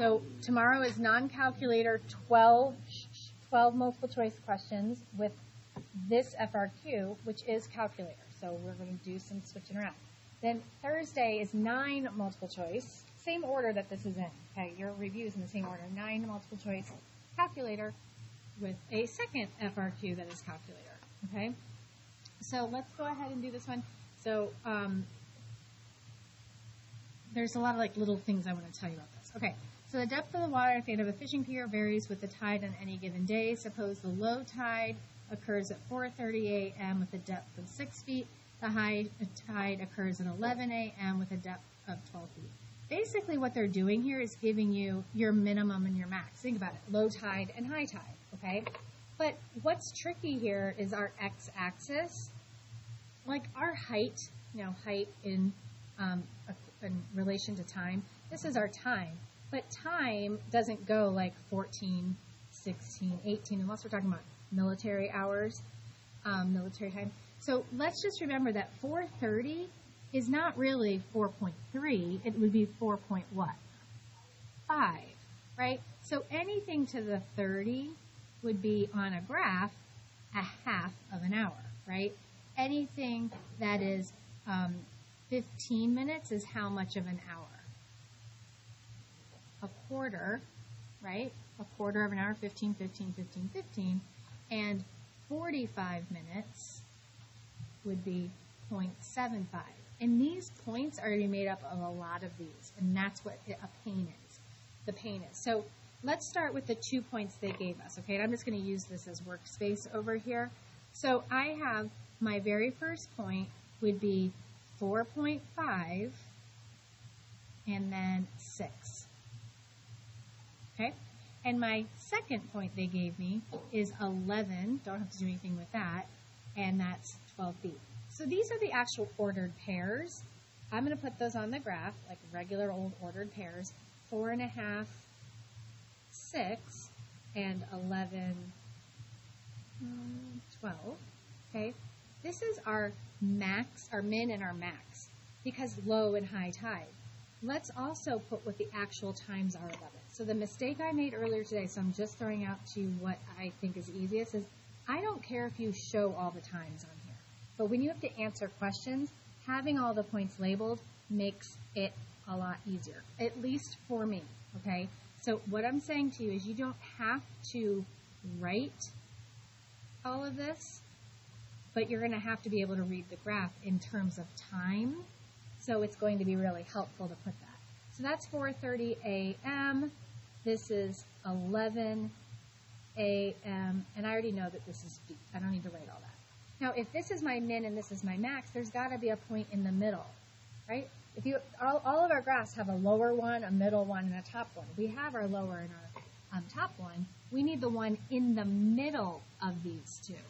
So tomorrow is non-calculator 12 multiple choice questions with this FRQ, which is calculator. So we're going to do some switching around. Then Thursday is 9 multiple choice, same order that this is in. Okay, your review is in the same order. 9 multiple choice calculator with a second FRQ that is calculator. Okay, so let's go ahead and do this one. So there's a lot of like little things I want to tell you about this. Okay, so the depth of the water at the end of a fishing pier varies with the tide on any given day. Suppose the low tide occurs at 4:30 a.m. with a depth of 6 feet. The high tide occurs at 11 a.m. with a depth of 12 feet. Basically what they're doing here is giving you your minimum and your max. Think about it, low tide and high tide, okay? But what's tricky here is our x-axis. Like our height, height in relation to time, this is our time. But time doesn't go like 14, 16, 18, unless we're talking about military hours, military time. So let's just remember that 4:30 is not really 4.3. It would be 4.5, right? So anything to the 30 would be on a graph a half of an hour, right? Anything that is 15 minutes is how much of an hour? A quarter, right? A quarter of an hour, 15, 15, 15, 15. And 45 minutes would be 0.75. And these points are going to be made up of a lot of these. And that's what a pain is. The pain is. So let's start with the 2 points they gave us, okay? And I'm just going to use this as workspace over here. So I have my very first point would be 4.5 and then 6. Okay? And my second point they gave me is 11. Don't have to do anything with that. And that's 12 feet. So these are the actual ordered pairs. I'm going to put those on the graph, like regular old ordered pairs. 4.5, 6, and 11, 12. Okay? This is our max, our min and our max, because low and high tide. Let's also put what the actual times are above it. So the mistake I made earlier today, so I'm just throwing out to you what I think is easiest, is I don't care if you show all the times on here. But when you have to answer questions, having all the points labeled makes it a lot easier, at least for me, okay? So what I'm saying to you is you don't have to write all of this, but you're going to have to be able to read the graph in terms of time. So it's going to be really helpful to put that. So that's 4:30 a.m. This is 11 a.m. And I already know that this is feet. I don't need to write all that. Now, if this is my min and this is my max, there's got to be a point in the middle, right? If you all of our graphs have a lower one, a middle one, and a top one. We have our lower and our top one. We need the one in the middle of these two.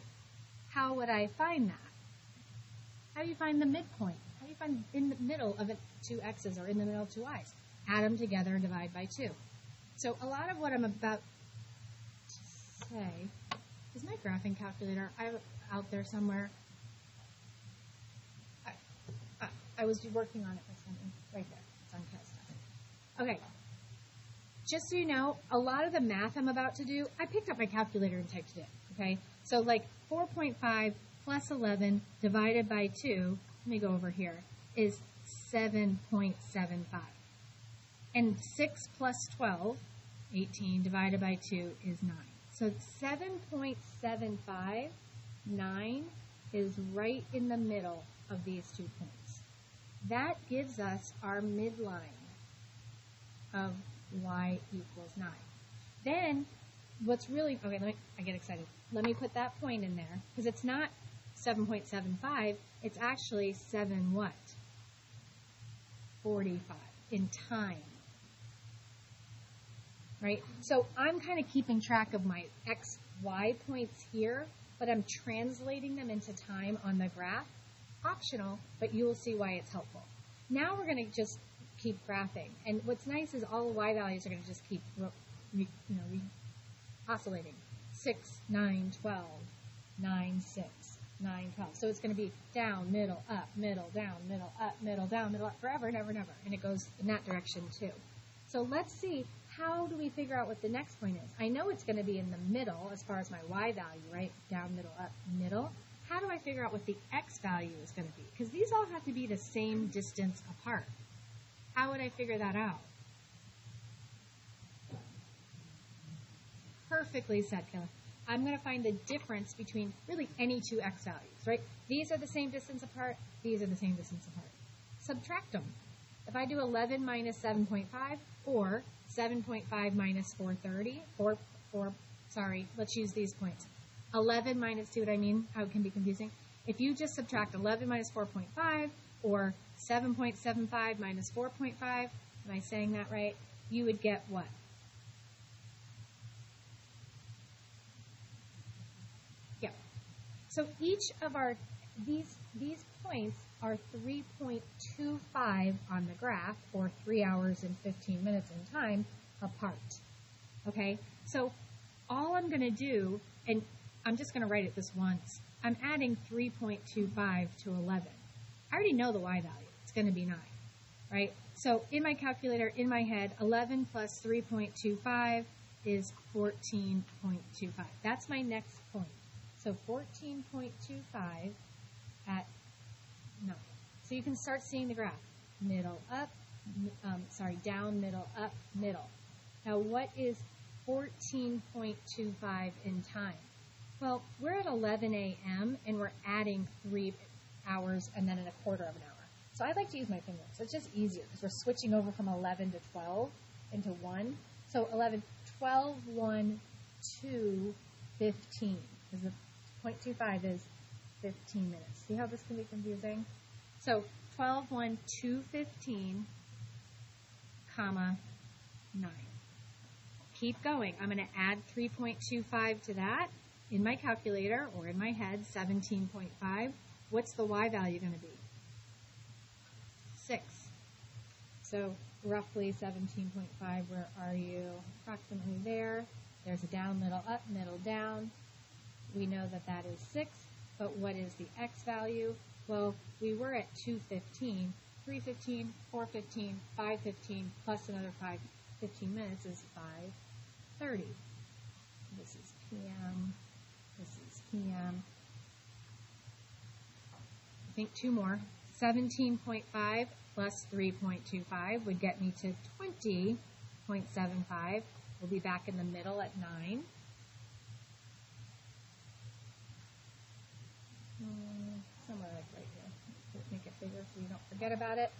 How would I find that? How do you find the midpoint? How do you find in the middle of it two x's or in the middle of two y's? Add them together and divide by 2. So a lot of what I'm about to say is my graphing calculator out there somewhere. I was working on it for something right there. It's on CAD stuff. Okay. Just so you know, a lot of the math I'm about to do, I picked up my calculator and typed it in. Okay. So like 4.5 plus 11 divided by 2, let me go over here, is 7.75. And 6 plus 12, 18, divided by 2 is 9. So 7.75, 9, is right in the middle of these 2 points. That gives us our midline of y equals 9. Then, what's really, okay, I get excited. Let me put that point in there, because it's not 7.75, it's actually 7 what? 45 in time. Right? So I'm kind of keeping track of my x, y points here, but I'm translating them into time on the graph. Optional, but you will see why it's helpful. Now we're going to just keep graphing. And what's nice is all the y values are going to just keep oscillating. 6, 9, 12, 9, 6, 9, 12. So it's going to be down, middle, up, middle, down, middle, up, middle, down, middle, up, forever, never, never. And it goes in that direction too. So let's see, how do we figure out what the next point is? I know it's going to be in the middle as far as my y value, right? Down, middle, up, middle. How do I figure out what the x value is going to be? Because these all have to be the same distance apart. How would I figure that out? Perfectly said, Kayla. I'm going to find the difference between really any two x values, right? These are the same distance apart. These are the same distance apart. Subtract them. If I do 11 minus 7.5 or 7.5 minus 430, let's use these points. 11 minus, see what I mean? How it can be confusing? If you just subtract 11 minus 4.5 or 7.75 minus 4.5, am I saying that right? You would get what? Yeah. So each of these points are 3.25 on the graph, or 3 hours and 15 minutes in time apart. Okay? So all I'm going to do, and I'm just going to write it this once, I'm adding 3.25 to 11. I already know the y value. It's going to be 9, right? So in my calculator, in my head, 11 plus 3.25 is 14.25. That's my next point. So 14.25 at 9. So you can start seeing the graph. Middle, up, down, middle, up, middle. Now what is 14.25 in time? Well, we're at 11 a.m. and we're adding 3 hours and then a quarter of an hour. So I like to use my fingers. It's just easier because we're switching over from 11 to 12 into 1. So 11, 12, 1, 2, 15. Because the 0.25 is 15 minutes. See how this can be confusing? So 12, 1, 2, 15, comma, 9. Keep going. I'm going to add 3.25 to that. In my calculator, or in my head, 17.5. What's the y value going to be? 6. So roughly 17.5, where are you? Approximately there. There's a down, middle, up, middle, down. We know that that is 6, but what is the x value? Well, we were at 2:15, 3:15, 4:15, 5:15, plus another 15 minutes is 5:30. This is p.m., this is p.m. I think 2 more. 17.5 plus 3.25 would get me to 20.75. We'll be back in the middle at 9. Somewhere like right here. Let's make it bigger so you don't forget about it.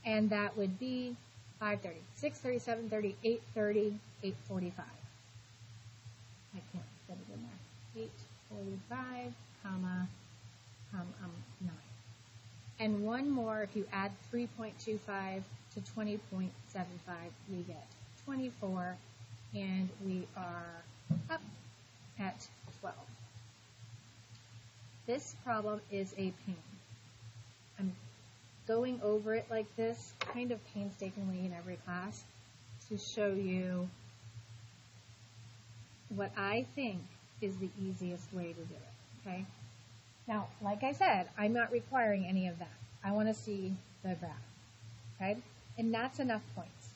And that would be 5:30, 6:30, 7:30, 8:30, 8:45. I can't put it in there. 8:45, comma, 9. And one more, if you add 3.25 to 20.75, we get 24, and we are up at 12. This problem is a pain. I'm going over it like this, kind of painstakingly in every class, to show you what I think is the easiest way to do it, okay? Now, like I said, I'm not requiring any of that. I want to see the graph, okay? And that's enough points.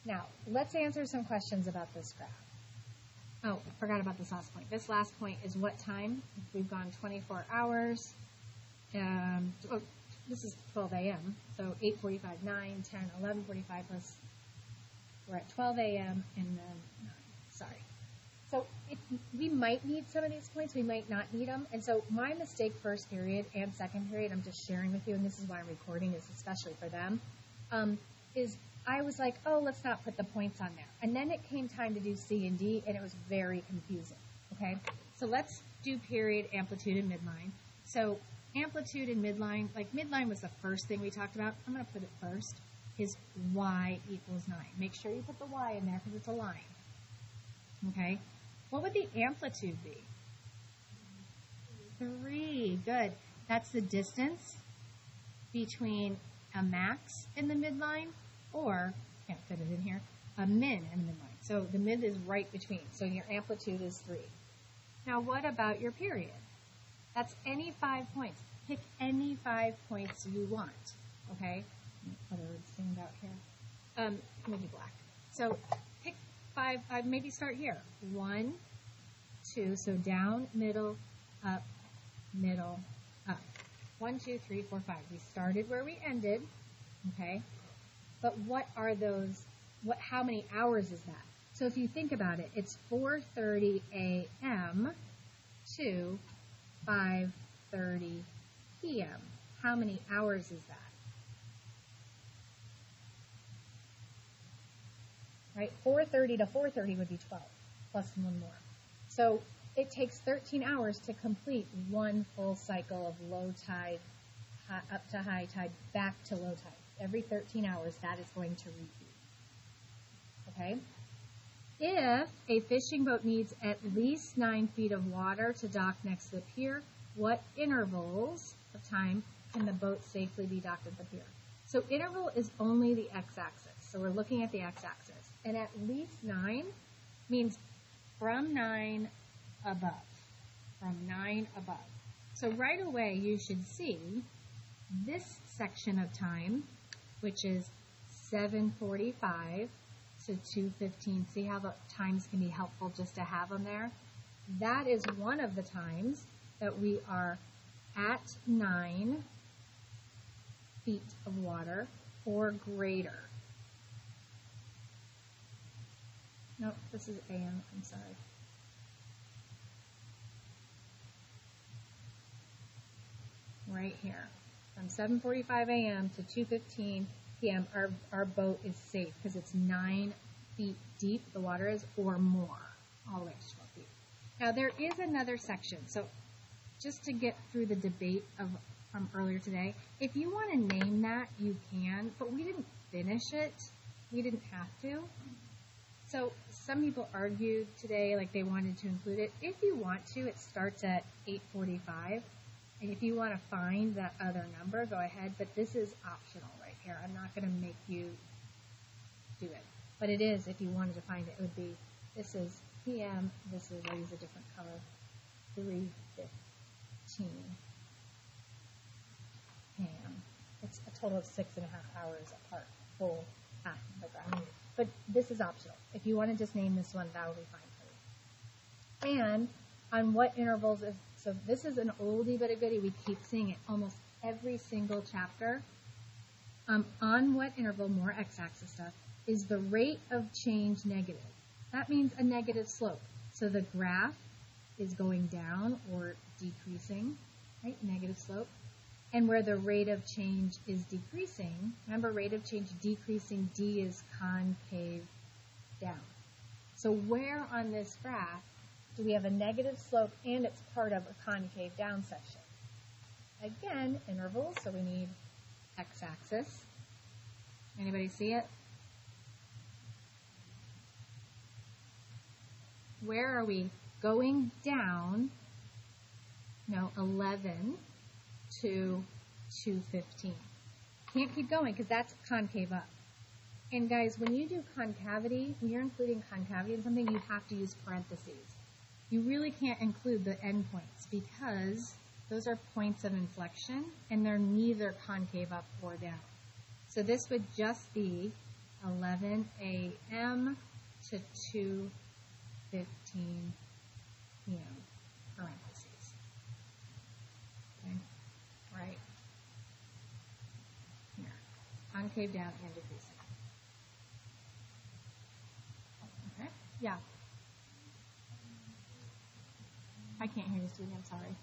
Now, let's answer some questions about this graph. Oh, I forgot about this last point. This last point is what time? We've gone 24 hours. This is 12 a.m., so 8:45, 9, 10, 11:45 plus, we're at 12 a.m. and then 9. Sorry. So we might need some of these points, we might not need them. And so my mistake first period and second period, I'm just sharing with you, and this is why I'm recording, is especially for them, is I was like, oh, let's not put the points on there. And then it came time to do C and D, and it was very confusing, okay? So let's do period, amplitude, and midline. So amplitude and midline, like midline was the first thing we talked about. I'm going to put it first, is y equals 9. Make sure you put the y in there because it's a line, okay? What would the amplitude be? 3. Good. That's the distance between a max in the midline, or, can't fit it in here, a min in the midline. So the mid is right between. So your amplitude is 3. Now what about your period? That's any 5 points. Pick any 5 points you want. Okay? Other words stand out here. Let me do black. So pick 5, maybe start here. 1, 2, so down, middle, up, 1, 2, 3, 4, 5. We started where we ended, okay? But what are those, how many hours is that? So if you think about it, it's 4:30 a.m. to 5:30 p.m. How many hours is that? Right? 4:30 to 4:30 would be 12, plus 1 more. So it takes 13 hours to complete one full cycle of low tide, up to high tide, back to low tide. Every 13 hours, that is going to repeat. Okay? If a fishing boat needs at least 9 feet of water to dock next to the pier, what intervals of time can the boat safely be docked at the pier? So interval is only the x-axis. So we're looking at the x-axis. And at least 9 means from 9 above. From 9 above. So right away you should see this section of time, which is 7:45 to 2:15. See how the times can be helpful just to have them there? That is one of the times that we are at 9 feet of water or greater. No, this is AM, I'm sorry. Right here. From 7:45 a.m. to 2:15 p.m., our boat is safe because it's 9 feet deep, the water is, or more, all the way to 12 feet. Now, there is another section. So just to get through the debate from earlier today, if you want to name that, you can, but we didn't finish it. We didn't have to. So some people argued today like they wanted to include it. If you want to, it starts at 8:45. And if you want to find that other number, go ahead. But this is optional right here. I'm not going to make you do it. But it is, if you wanted to find it, it would be, this is PM, this is, I'll use a different color, 3:15 PM. It's a total of 6.5 hours apart, full half of the ground. But this is optional. If you want to just name this one, that will be fine for you. And on what intervals is, so this is an oldie but a goodie. We keep seeing it almost every single chapter. On what interval, more x-axis stuff, is the rate of change negative? That means a negative slope. So the graph is going down or decreasing, right? Negative slope. And where the rate of change is decreasing, remember rate of change decreasing, D is concave down. So where on this graph do we have a negative slope and it's part of a concave down section? Again, intervals, so we need x-axis. Anybody see it? Where are we? Going down, 11 to 2:15. Can't keep going because that's concave up. And guys, when you do concavity, when you're including concavity in something, you have to use parentheses. You really can't include the endpoints because those are points of inflection and they're neither concave up or down. So this would just be 11 a.m. to 2:15 p.m. parentheses. Okay, right here, concave down and decreasing. Okay, yeah. I can't hear you, Sweetie. I'm sorry.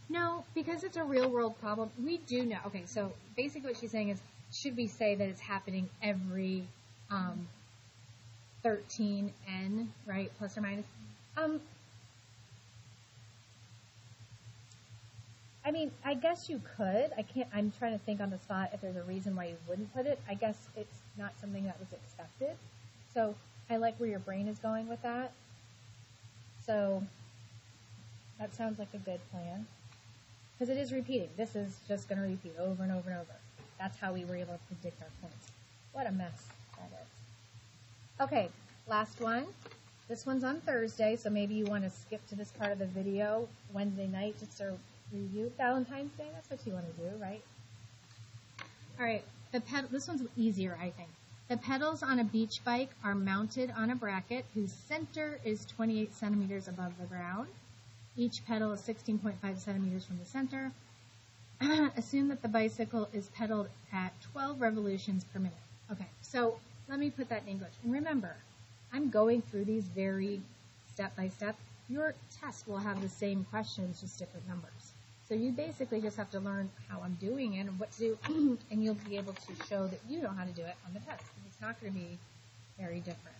No, because it's a real world problem. We do know. Okay, so basically what she's saying is, should we say that it's happening every 13N, right, plus or minus? I mean, I guess you could. I'm trying to think on the spot if there's a reason why you wouldn't put it. I guess it's not something that was expected. So I like where your brain is going with that. So that sounds like a good plan. Because it is repeating. This is just going to repeat over and over and over. That's how we were able to predict our points. What a mess that is. Okay, last one. This one's on Thursday, so maybe you want to skip to this part of the video Wednesday night just to review Valentine's Day. That's what you want to do, right? All right, this one's easier, I think. The pedals on a beach bike are mounted on a bracket whose center is 28 centimeters above the ground. Each pedal is 16.5 centimeters from the center. Assume that the bicycle is pedaled at 12 revolutions per minute. Okay, so let me put that in English. And remember, I'm going through these very step by step. Your test will have the same questions, just different numbers. So you basically just have to learn how I'm doing it and what to do, and you'll be able to show that you know how to do it on the test. It's not going to be very different.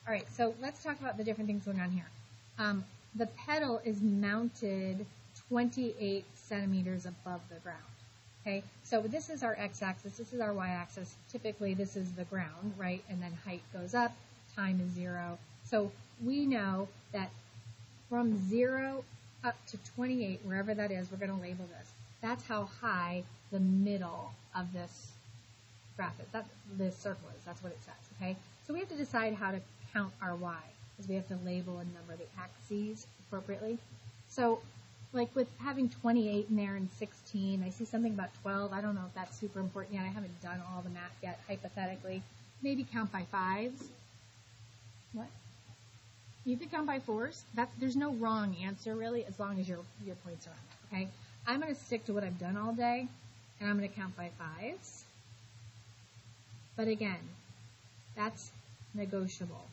All right, so let's talk about the different things going on here. The pedal is mounted 28 centimeters above the ground. Okay, so this is our x-axis, this is our y-axis. Typically, this is the ground, right? And then height goes up, time is 0. So we know that from 0 up to 28, wherever that is, we're going to label this. That's how high the middle of this graph is. This circle is. That's what it says, okay? So we have to decide how to count our y, because we have to label and number the axes appropriately. So, like with having 28 in there and 16, I see something about 12. I don't know if that's super important yet. I haven't done all the math yet, hypothetically. Maybe count by 5s. What? You could count by 4s. There's no wrong answer, really, as long as your points are on it, okay? I'm going to stick to what I've done all day, and I'm going to count by 5s. But again, that's negotiable.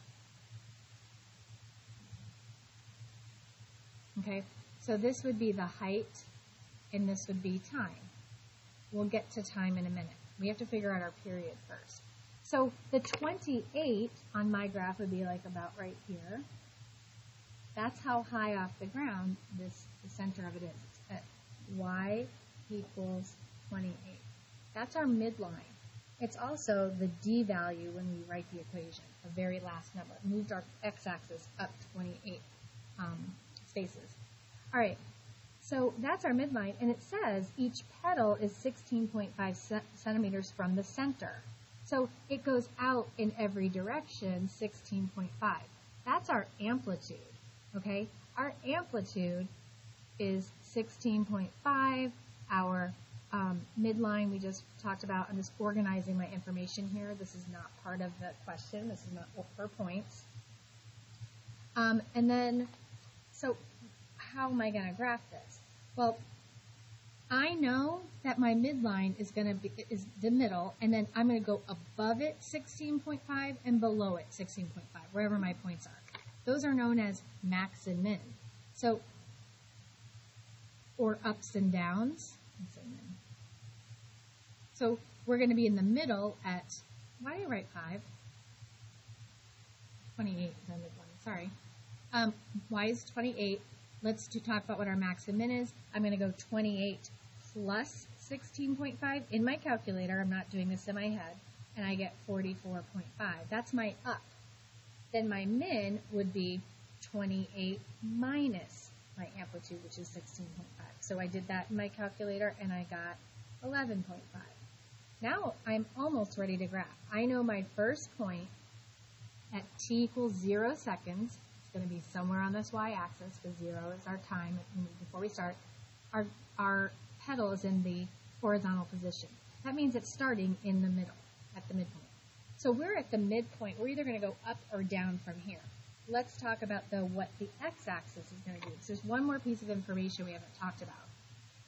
Okay, so this would be the height, and this would be time. We'll get to time in a minute. We have to figure out our period first. So the 28 on my graph would be like about right here. That's how high off the ground the center of it is. It's at y equals 28. That's our midline. It's also the d value when we write the equation, the very last number. It moved our x-axis up 28 spaces. All right, so that's our midline, and it says each pedal is 16.5 centimeters from the center. So it goes out in every direction, 16.5. That's our amplitude, okay? Our amplitude is 16.5. Our midline we just talked about. I'm just organizing my information here. This is not part of the question. This is not for points. And then, so how am I going to graph this? Well, I know that my midline is the middle, and then I'm going to go above it 16.5 and below it 16.5, wherever my points are. Those are known as max and min. So, or ups and downs. So we're going to be in the middle at, why do you write 5? 28 is our midline, sorry. Y is 28. Let's talk about what our max and min is. I'm going to go 28 plus 16.5 in my calculator. I'm not doing this in my head. And I get 44.5. That's my up. Then my min would be 28 minus my amplitude, which is 16.5. So I did that in my calculator, and I got 11.5. Now I'm almost ready to graph. I know my first point at t equals 0 seconds. It's going to be somewhere on this y-axis, because 0 is our time before we start. Our pedal is in the horizontal position. That means it's starting in the middle, at the midpoint. So we're at the midpoint. We're either going to go up or down from here. Let's talk about, though, what the x-axis is going to do. So there's one more piece of information we haven't talked about,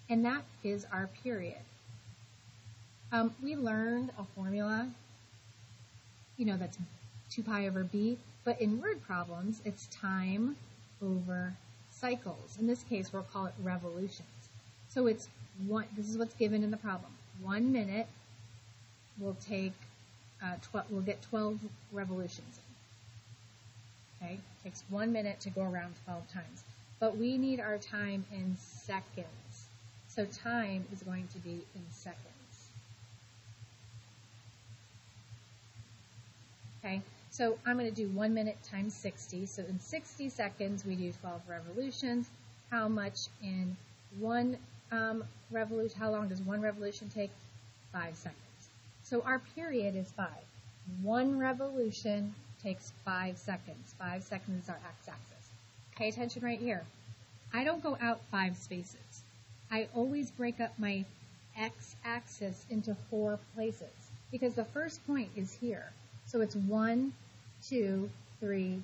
and that is our period. We learned a formula, that's 2 pi over b, but in word problems, it's time over cycles. In this case, we'll call it revolutions. So it's this is what's given in the problem. 1 minute will take, we'll get 12 revolutions. Okay, it takes 1 minute to go around 12 times. But we need our time in seconds. So time is going to be in seconds. Okay, so I'm going to do 1 minute times 60. So in 60 seconds, we do 12 revolutions. How much in one revolution? How long does one revolution take? 5 seconds. So our period is 5. 1 revolution takes 5 seconds. 5 seconds is our x-axis. Pay attention right here. I don't go out 5 spaces. I always break up my x-axis into 4 places because the first point is here. So it's 1, 2, 3,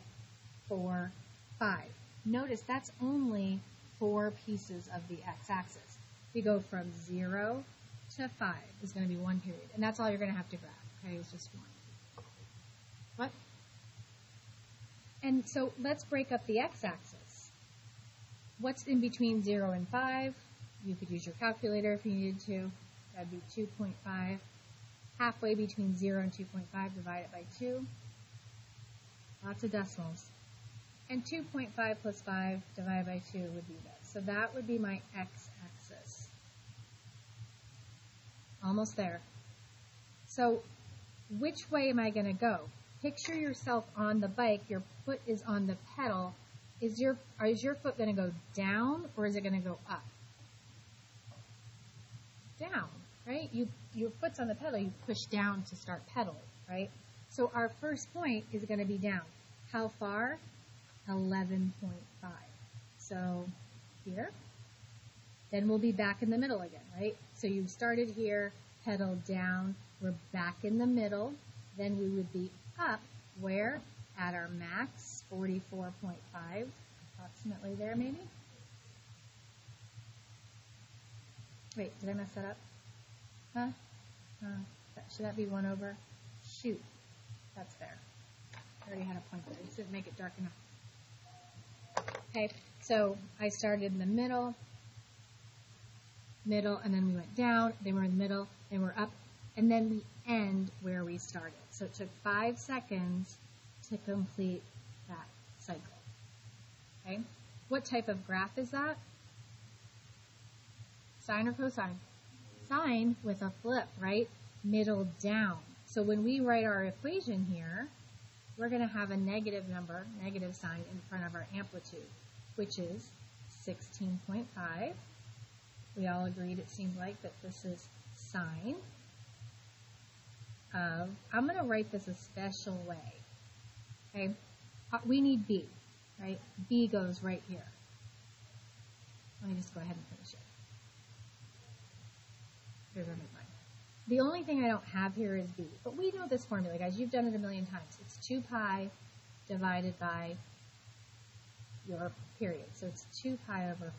4, 5. Notice that's only 4 pieces of the x-axis. We go from 0 to 5 is going to be 1 period. And that's all you're going to have to graph. Okay, it's just 1. What? And so let's break up the x-axis. What's in between 0 and 5? You could use your calculator if you needed to. That would be 2.5. Halfway between 0 and 2.5, divide it by 2. Lots of decimals. And 2.5 plus 5 divided by 2 would be this. So that would be my x-axis. Almost there. So which way am I going to go? Picture yourself on the bike. Your foot is on the pedal. Is your foot going to go down or is it going to go up? Down, right? Your foot's on the pedal. You push down to start pedaling, right? So our first point is going to be down. How far? 11.5. So here. Then we'll be back in the middle again, right? So you started here, pedal down. We're back in the middle. Then we would be up where? At our max, 44.5, approximately there maybe. Wait, did I mess that up? Huh? Should that be 1 over? Shoot, that's there. I already had a point there. Just didn't make it dark enough. Okay, so I started in the middle, and then we went down, then we're in the middle, then we're up, and then we end where we started. So it took 5 seconds to complete that cycle. Okay? What type of graph is that? Sine or cosine? Sine with a flip, right? Middle down. So when we write our equation here, we're going to have a negative number, negative sign in front of our amplitude, which is 16.5. We all agreed, it seems like, that this is sine of, I'm going to write this a special way. Okay? We need B, right? B goes right here. Let me just go ahead and finish it. Here's our midline. The only thing I don't have here is B. But we know this formula, guys. You've done it a million times. It's 2 pi divided by your period. So it's 2 pi over 5.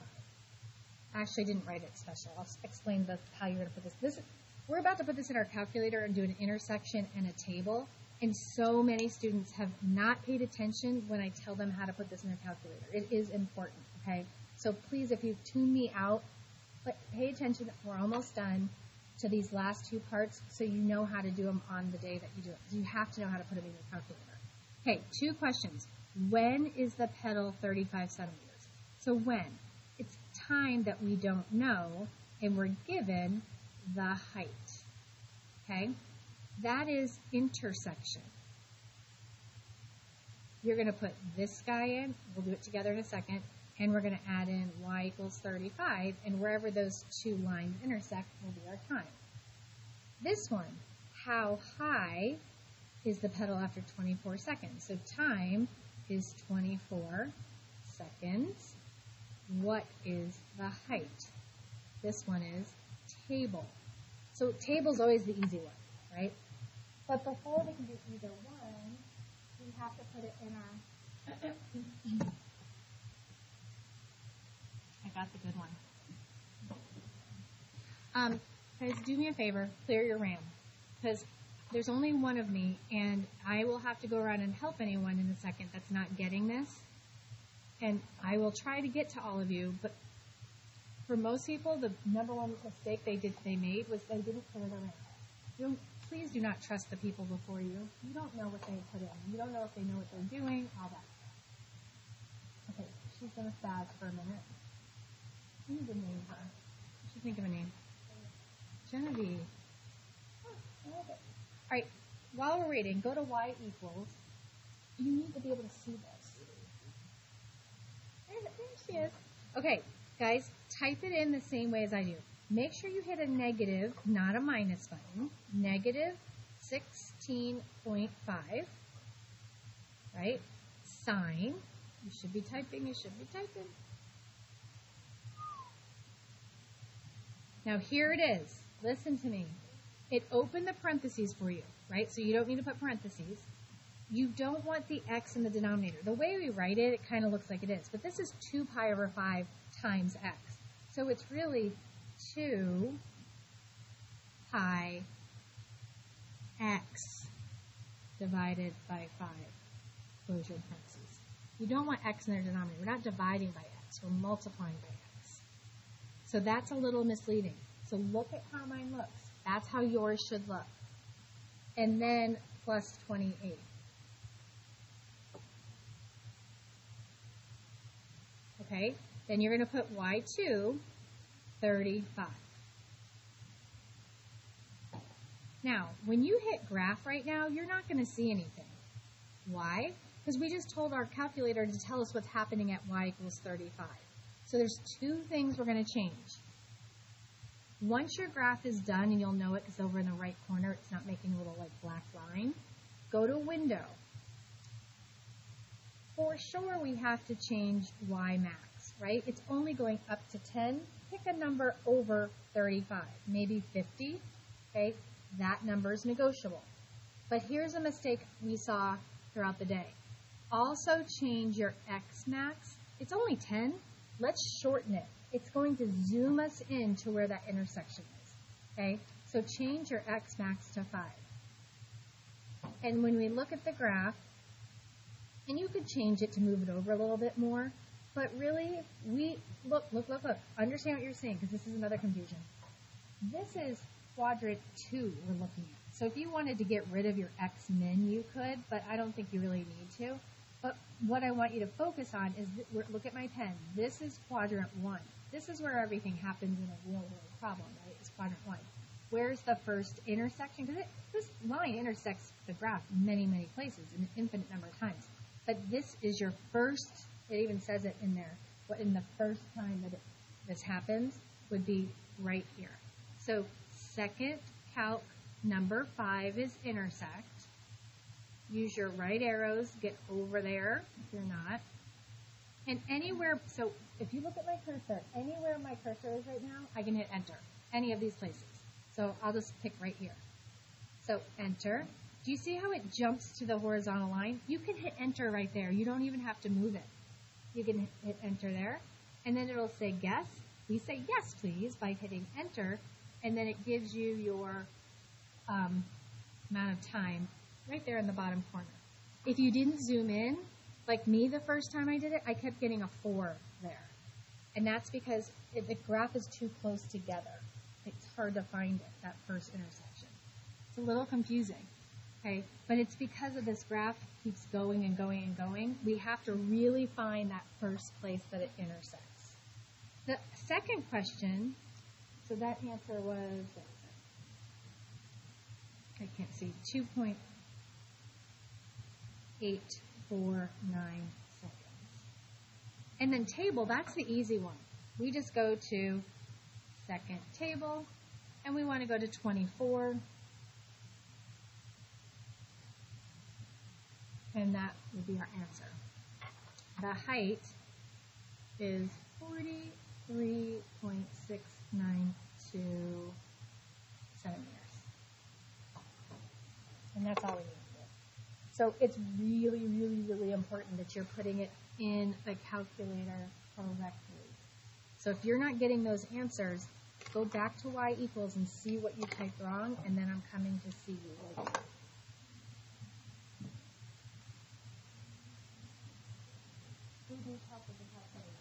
Actually, I didn't write it special. I'll explain how you're going to put this. We're about to put this in our calculator and do an intersection and a table. And so many students have not paid attention when I tell them how to put this in their calculator. It is important, okay? So please, if you tune me out, pay attention. We're almost done to these last 2 parts so you know how to do them on the day that you do it. You have to know how to put them in your calculator. Okay, 2 questions. When is the pedal 35 centimeters? So when? It's time that we don't know, and we're given the height. Okay? That is intersection. You're going to put this guy in. We'll do it together in a second. And we're going to add in y equals 35. And wherever those 2 lines intersect will be our time. This one, how high is the pedal after 24 seconds? So time is 24 seconds. What is the height? This one is table. So table is always the easy one, right? But before we can do either one, we have to put it in our... I got the good one. Guys, do me a favor, clear your RAM, because there's only one of me, and I will have to go around and help anyone in a second that's not getting this. And I will try to get to all of you, but for most people, the number one mistake they made was they didn't clear their RAM. Please do not trust the people before you. You don't know what they put in. You don't know if they know what they're doing, all that stuff. Okay, she's going to spaz for a minute. I need to name her. I should think of a name. Genevieve. Oh, I love it. All right, while we're waiting, go to y equals. You need to be able to see this. There she is. Okay, guys, type it in the same way as I do. Make sure you hit a negative, not a minus button. Negative 16.5. right? Sine, you should be typing, Now here it is. Listen to me. It opened the parentheses for you, right? So you don't need to put parentheses. You don't want the x in the denominator. The way we write it, it kind of looks like it is. But this is 2 pi over 5 times x. So it's really 2 pi x divided by 5. Close your parentheses. You don't want x in their denominator. We're not dividing by x. We're multiplying by x. So that's a little misleading. So look at how mine looks. That's how yours should look. And then plus 28. Okay, then you're going to put y2, 35. Now, when you hit graph right now, you're not going to see anything. Why? Because we just told our calculator to tell us what's happening at y equals 35. So there's 2 things we're going to change. Once your graph is done, and you'll know it because over in the right corner, it's not making a little like black line, go to window. For sure, we have to change y max, right? It's only going up to 10. Pick a number over 35, maybe 50, okay? That number is negotiable. But here's a mistake we saw throughout the day. Also change your x max. It's only 10. Let's shorten it. It's going to zoom us in to where that intersection is, okay? So change your x max to 5. And when we look at the graph, and you could change it to move it over a little bit more, but really, look. Understand what you're seeing, because this is another confusion. This is quadrant 2 we're looking at. So if you wanted to get rid of your x min, you could, but I don't think you really need to. But what I want you to focus on is, look at my pen. This is quadrant 1. This is where everything happens in a real world problem, right? It's quadrant 1. Where's the first intersection? Because this line intersects the graph many, many places, an infinite number of times. But this is your first, it even says it in there, but in the first time that this happens would be right here. So second calc number 5 is intersect. Use your right arrows, get over there if you're not. And anywhere, so if you look at my cursor, anywhere my cursor is right now, I can hit enter, any of these places. So I'll just pick right here. So enter. Do you see how it jumps to the horizontal line? You can hit enter right there. You don't even have to move it. You can hit enter there, and then it'll say guess. We say yes, please, by hitting enter, and then it gives you your amount of time right there in the bottom corner. If you didn't zoom in, like me the first time I did it, I kept getting a 4 there. And that's because the graph is too close together. It's hard to find it, that first intersection. It's a little confusing, okay? But it's because of this graph keeps going and going and going. We have to really find that first place that it intersects. The second question, so that answer was, I can't see, 2.849 seconds. And then table, that's the easy one. We just go to second table, and we want to go to 24. And that would be our answer. The height is 43.692 centimeters. And that's all we need to do. So it's really, really, really important that you're putting it in the calculator correctly. So if you're not getting those answers, go back to y equals and see what you typed wrong, and then I'm coming to see you later. Who needs help with the calculator?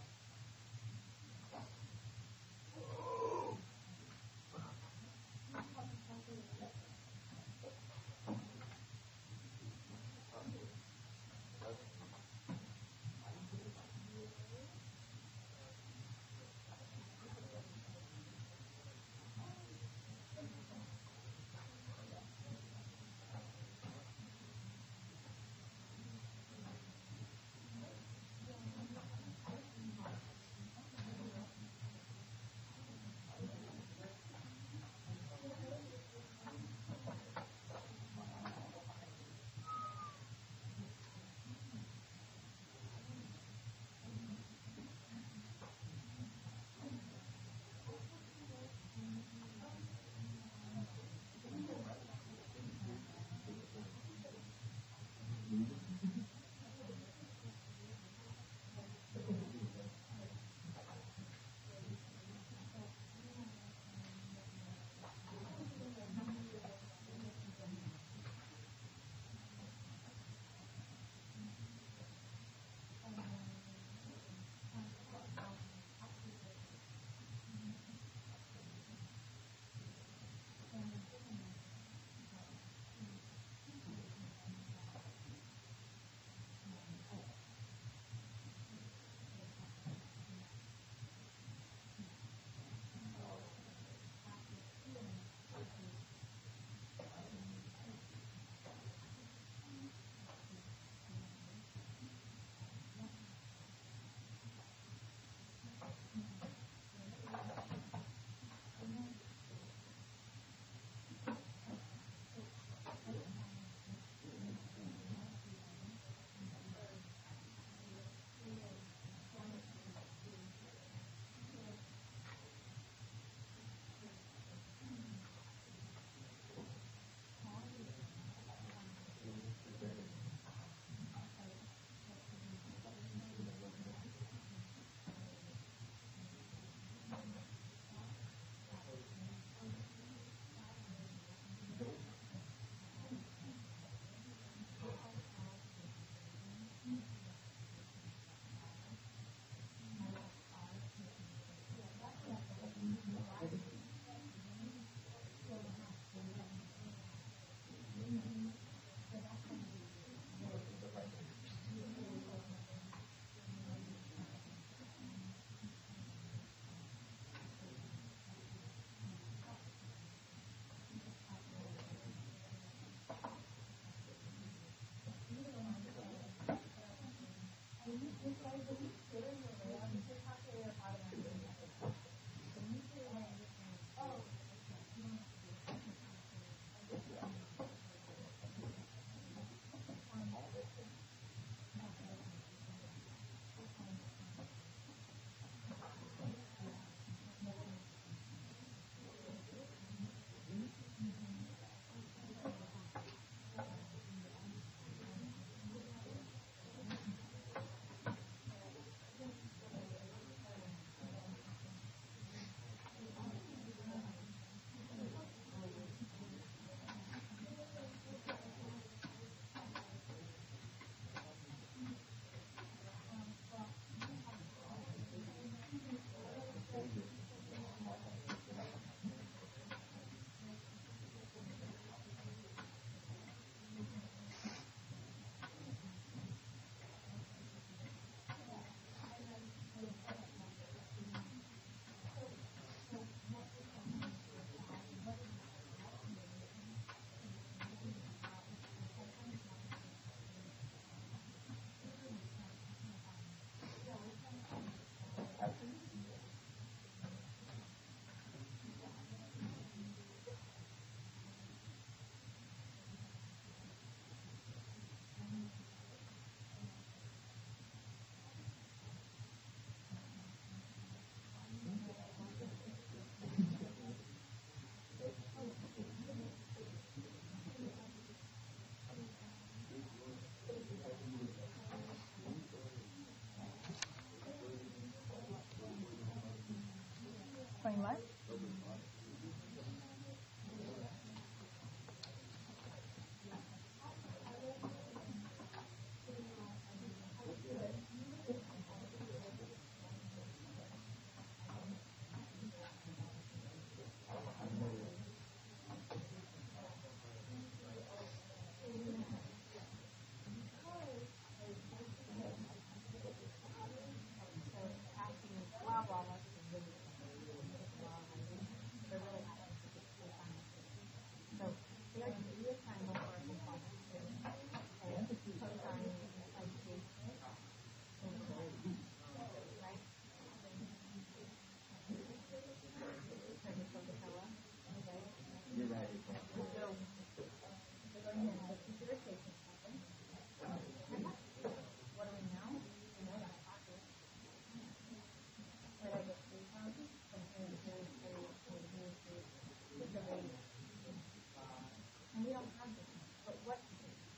Showing what?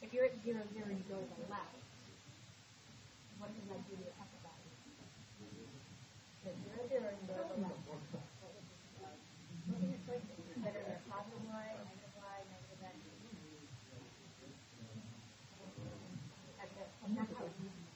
If you're at 0, 0, you go to the left. What does that do to your upper body? If you're at 0, you go to the left. What are your choices? Better than positive y, negative x. And that's how it's used.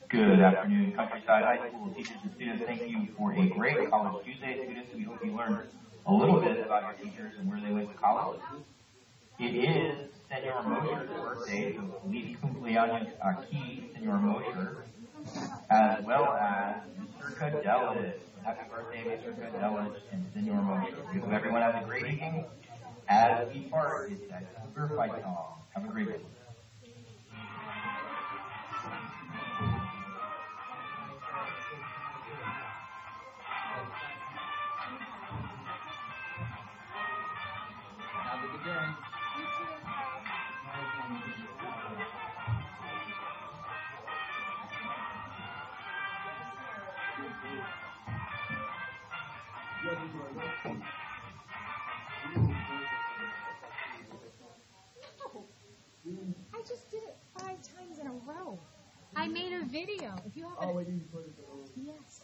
Good afternoon, Countryside High School teachers and students. Thank you for a great College Tuesday. Students, we hope you learned a little bit about your teachers and where they went to college. It is Senor Mosher's birthday, so Feliz cumpleaños aquí, Senor Mosher, as well as Mr. Cadelis. Happy birthday, Mr. Cadelis and Senor Mosher. We hope everyone has a great evening as we part. It's that Cougar Fight Song. Have a great day. Have a good day. I just did it 5 times in a row. I made a video. If you have Oh, wait, you put it. yes.